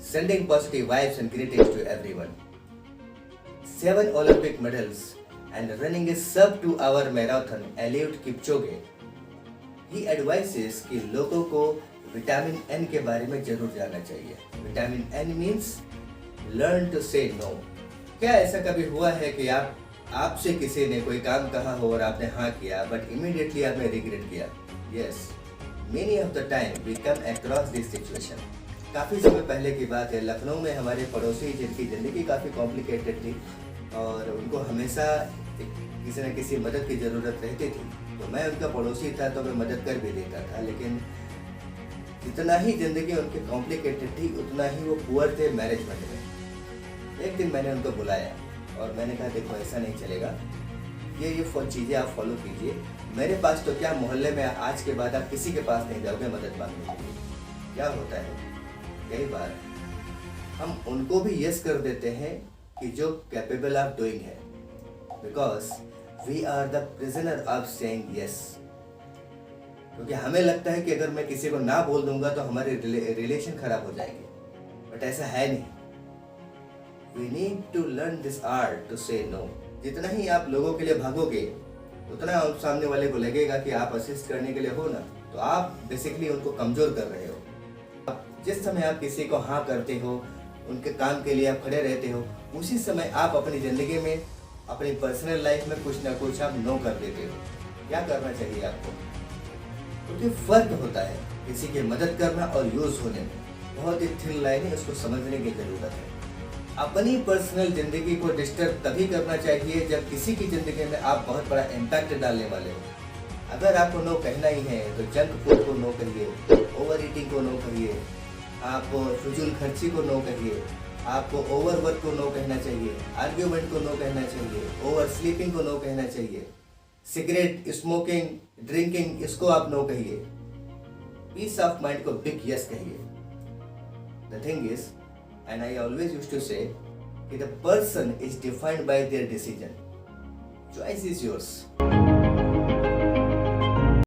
sending positive vibes and greetings to everyone. 7 Olympic medals and running a sub-2-hour marathon, Eliud Kipchoge. He advises कि लोगों को vitamin N के बारे में जरूर जानना चाहिए. Vitamin N means learn to say no. क्या ऐसा कभी हुआ है कि आपसे किसी ने कोई काम कहा हो और आपने हाँ किया बट इमीडिएटली आपने रिग्रेट किया? Yes, many of the time we come across this situation. काफ़ी समय पहले की बात है, लखनऊ में हमारे पड़ोसी जिनकी ज़िंदगी काफ़ी कॉम्प्लिकेटेड थी और उनको हमेशा किसी न किसी मदद की ज़रूरत रहती थी. तो मैं उनका पड़ोसी था तो मैं मदद कर भी देता था, लेकिन जितना ही ज़िंदगी उनकी कॉम्प्लिकेटेड थी उतना ही वो पुअर थे मैनेजमेंट में. एक दिन मैंने उनको बुलाया और मैंने कहा देखो ऐसा नहीं चलेगा, ये चीज़ें आप फॉलो कीजिए. मेरे पास तो क्या, मोहल्ले में आज के बाद आप किसी के पास नहीं जाओगे मदद मांगने के लिए. क्या होता है कई बार हम उनको भी यस कर देते हैं कि जो कैपेबल ऑफ डूइंग है, because we are the prisoner of saying yes. क्योंकि हमें लगता है कि अगर मैं किसी को ना बोल दूंगा तो हमारे रिलेशन खराब हो जाएंगे, बट ऐसा है नहीं. We need to learn this art to say no. जितना ही आप लोगों के लिए भागोगे उतना आप सामने वाले को लगेगा कि आप असिस्ट करने के लिए हो ना, तो आप बेसिकली उनको कमजोर कर रहे हो. जिस समय आप किसी को हाँ करते हो, उनके काम के लिए आप खड़े रहते हो, उसी समय आप अपनी ज़िंदगी में, अपनी पर्सनल लाइफ में कुछ ना कुछ आप नो कर देते हो. क्या करना चाहिए आपको? क्योंकि फर्क होता है किसी की मदद करना और यूज होने में. बहुत ही थिन लाइन है, उसको समझने की जरूरत है. अपनी पर्सनल जिंदगी को डिस्टर्ब तभी करना चाहिए जब किसी की जिंदगी में आप बहुत बड़ा इम्पैक्ट डालने वाले हो. अगर आपको नो कहना ही है तो जंक फूड को नो कहिए, ओवर ईटिंग को नो कहिए, आपको फिजूल खर्ची को नो कहिए, आपको ओवर वर्क को नो कहना चाहिए, आर्ग्यूमेंट को नो कहना चाहिए, ओवर स्लीपिंग को नो कहना चाहिए, सिगरेट स्मोकिंग ड्रिंकिंग इसको आप नो कहिए. पीस ऑफ माइंड को बिग यस कहिए. The thing is, and I always used to say that the person is defined by their decision. Choice is yours.